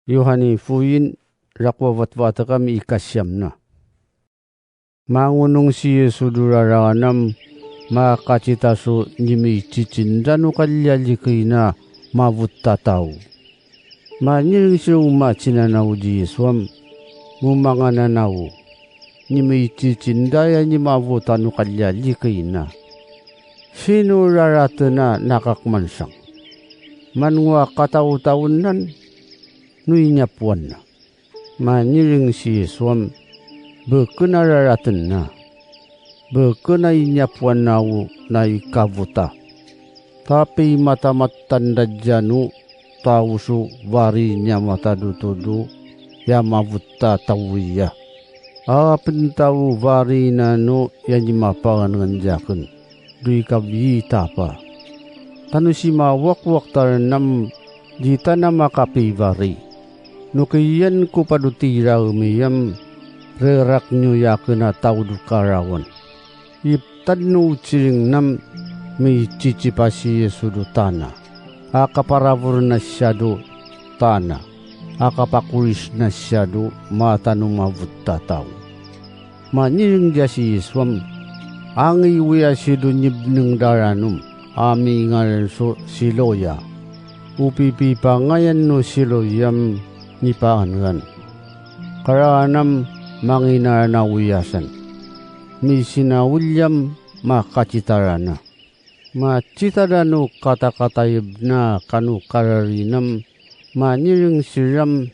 Yohani fuyin rakwa watwata kami ikasyam na. Mangunong si Yesu duraranam makachitaso nimi chicindano kalyalikay na mavutataw. Maniring siya umacinanaw di Yesuam mumangananaw. Nimi chicindaya ni mavutano kalyalikay na. Sino rarata na nakakmansang. Manwa kataw-taon nan nuy nyapuan na. Maniring si Yesuam bekena raratan na. Bekena inyapuan na na ikavuta. Tapi mata-matan dajanu tausu vari nyamata dutudu ya mavuta tawiya. Apin tahu vari nano ya nyimapangan nganjakan. Dui kabi tapa. Tanu si mawak-wak taranam jita na makapi vari. Nukiyan ko padutira umiyam rerak nyo yakena tau dukarawan. Iptad no uchiring nam may chichipasi yesudo tana. Akaparavur na siyado tana. Akapakuris na siyado matano mavutataw. Maniring dia si Yeswam. Ang iwiya sido nyibneng daranum. Ami ngalan so siloya. Upipi pa ngayon no siloyam ni paangan. Karanam manginar na wiyasan. Mi sinawulyam makacitarana. Macitarano kata-katayib na kanu kararinam. Maniring siram.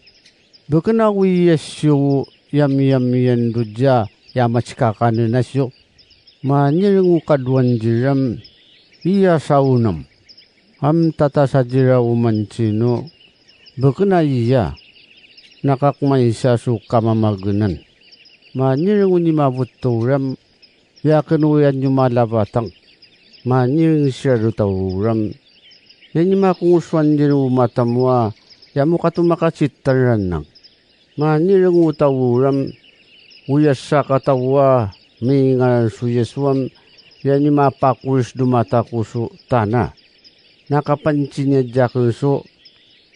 Bekena wiyasyo yam-yam yan dudya yamachkakananasyo. Maniring ukadwan jiram. Iya saunam. Am tata sajira umancino. Bekena iya. Nakakmay siya suka mamagunan. Maniring unimabuturam. Yakinuyan yung malabatang. Maniring siya rutawuram. Yan yung makunguswan din umatamwa. Yamu katumakasitaran nang. Maniring utawuram. Uyas sa katawa. May ngalan su Yeswam. Yan yung mapakulis dumata kuso tana. Nakapansin niya jakuso.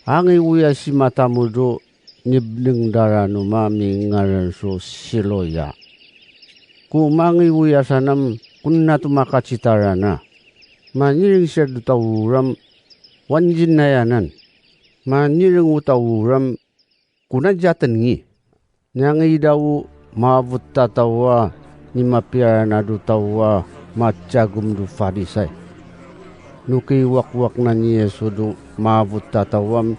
Angay uyas si matamudo. Nibling darano mami ngalan su siloya. Kumangi uyasanam kunna tumakasitarana. Maniring siya dutawuram. Wanjin na yanan. Maniring utawuram. Kuna jatan ngi. Nyangi daw mavutatawa. Ni mapiara na dutawa. Matjagum du farisay. Nuki wak-wak na ni Yesu du mavutatawam.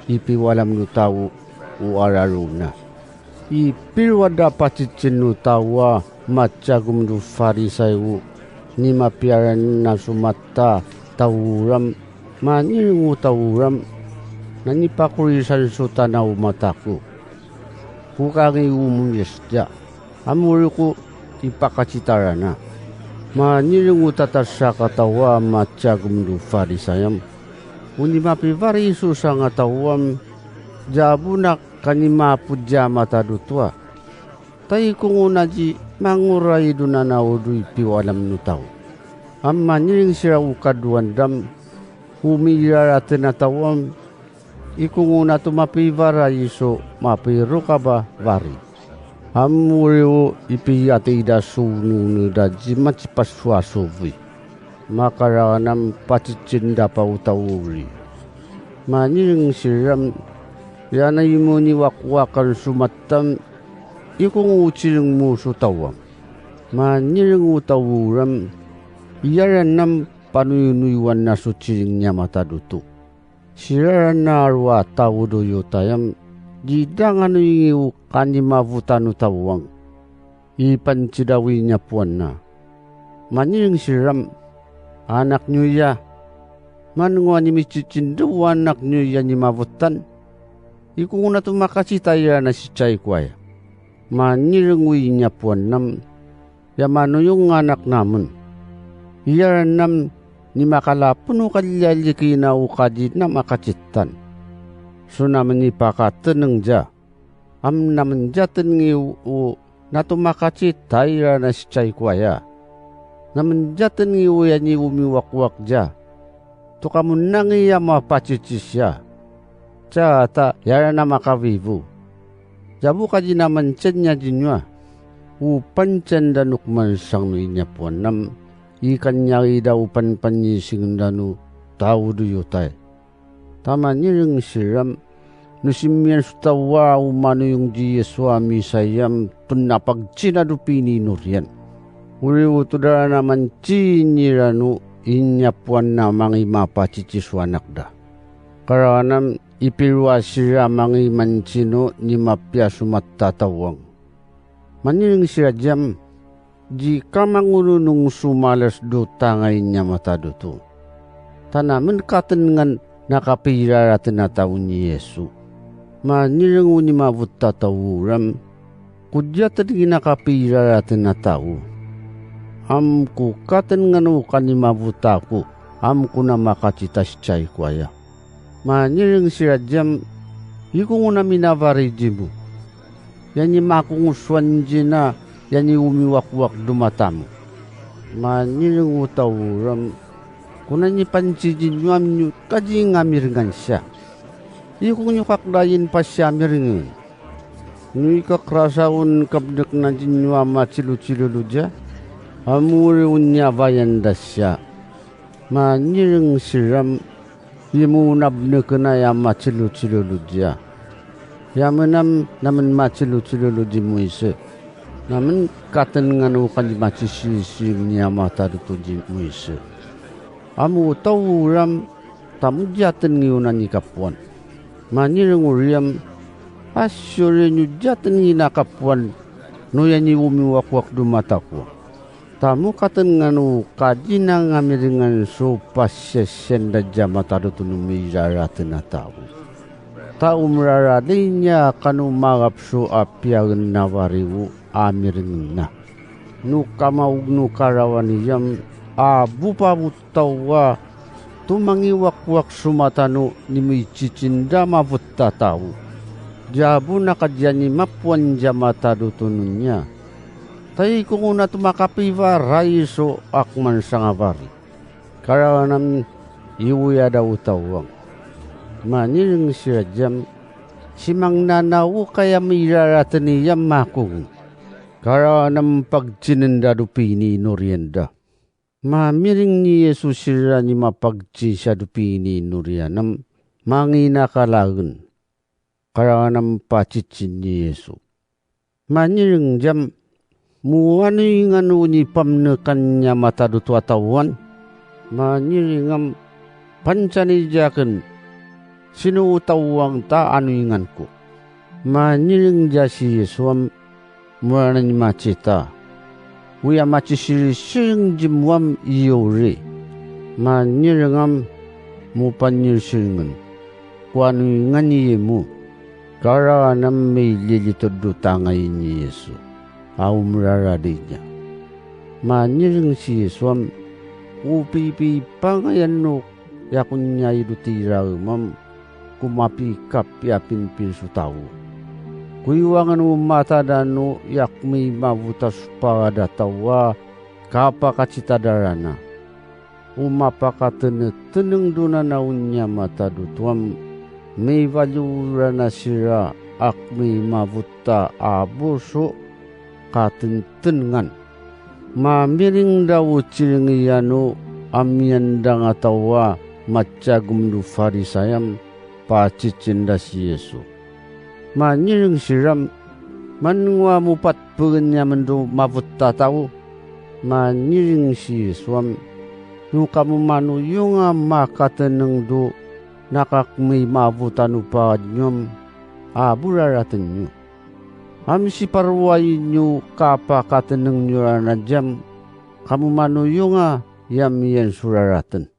Ipiwalam dutawu uararuna. Ipirwada pacicin dutawa. Matjagum du farisay u. Ni mapiara na sumata tawuram. Maniring utawuram. Nanipakurisan su tanaw mataku. Kukangi umuyasya. Amuriku ipakacitarana. Maniring utatasya katawa matjagum du farisayam. Unimapivari susang atawam. Jabunak kanimapudya matadutwa. Tay kung unaji manguray dunanaw du ipiwalam nutaw. Am maniring sira ukadwandam. Humiyaratin atawam. Ikung una tumapivaray so mapiru ka ba vari. Amuriu ipiyati da sunu da jimat paswasuvi. Makaranam pacicinda pa utawuri. Maniring siram. Yanay mo ni wakwakan sumatam. Ikung uchiring mo sutawam. Maniring utawuram. Iyaranam panuyunuywan na suchiring niya mataduto. Siraran na arwa tawudo yutayam. Jidang ano yung kanimavutan utawang. Ipansidawi niya puwan na. Maniring siram. Anak nyo ya. Manungwa ni michicindu anak nyo ya ni mavutan. Ikung na tumakasitaya na si chay kwaya. Maniring niya puwan nam. Yamano yung anak namun. Iyaran nam ni makalapun ukalyaliki na ukadid na makacitan. So naman ni pakatanang dya. Am naman dyaten ngi u natumakacitaya na si chay kwaya. Naman dyaten ngi u yan ni umiwakwak dya. To kamun nangiya mapacicisya. maca ta yara na makavivu. Jabu kaji naman nya jinwa. Upan chen danuk man sang no inya puanam. Ikan nyari da upan panyising danu tau du yutay. Tama niring siram. Nusimyan sutawa umano yung jiya suami sayam tunapagchina dupini nurian. Uri utudara naman chiniranu inyapuan na mangi mapachichisuanak da. Karanam ipirwa sira mangi mancino ni mapya sumatatawang. Maniring sira jam, jika mangulunong sumalas do tangay niya mataduto. Tanaman katangan nakapira ratin na taon ni Yesu. Maniring ni mabut tatawuram, kudya tadi nakapira ratin na tao. Amku katan nganu kanimabut ako, amku na makacitas chay kwaya. Maniring sira jam, ikong una minavari jimu. Yanyi makung swanjina, yanyi umiwak-wak dumatamu. Maniring utawuram, kunanyi pancijin nyamnyu kaji ngamiringan siya. Ikong nyukakdayin pa siya miringan. Nui kakrasaun kabdek na jinyama cilu-ciluluja. Amuri unya bayan dasya. Maniring siram. Yimunab nekena yama cilu-ciluluja. Yamanam naman macilu-ciluluji muise. Naman katan nganu kali macisi niya mata dutuji muise. Amu tawuram tamu jatan ngiyunan ikapuan. Maniring uriam asyore nyu jatan nginakapuan no yanyi umiwak-wak dumataku. Tamu katan nganu kajina ngamiringan so pasyesen da jamata dutunu mizaratin na tao. Tao mraradinya kanu magap so apyagan nawariwu amiringan na. Nukamaug nukarawaniam abupa butawa tumangiwak-wak sumatano ni may chicinda mabutta tao. Jabu nakadyan ni mapuan jamata dutunun niya. Tayo kung una tumakapiva raiso akman sa ngavari. Karawanam iwuya daw tawang. Maniring siya jam, simang nanawu kaya miraratan niyam makung. Karawanam pagchininda dupini norienda. Mamiring ni Yesus sira ni mapagchi siya dupini nurianam mangina kalagun. Karanganam pachichin ni Yesus. Maniring jam muwano yung ano ni pamnekan niya mataduto atawan. Maniringam pancanijakan sinuutawang ta ano yung ko. Maniring ja si Yesus mura na ni macita. Uya machisiri siring jimwam iyore. Manirangam mupanyir siringan. Kuano ngani mo. Karanam may lilitod do tangay ni Yesu. Aumraradi niya. Manirang si Yesu upipi pangayan no yakun niya idutira mam kumapi kapyapin pinsu tao. Kuiwangan mata dano yak may mabutas pada tawa kapakacitadarana. Umapakateneng duna naunya mata dutuam may valyura na sira ak may mabuta abuso katentengan. Mamiring daw ciringiyano amyanda nga tawa matsyagum du farisayam pacicinda si Yesu. Maniring siram manwa mupat puganya mendo mavutta tau. Maniring si Yesuam no kamu manu yung makateneng do nakakmay mavutanu pa nyom aburaraten nyo. Am si parwayin nyo kapakateneng nyo na jam kamu manu yung yam yan suraraten.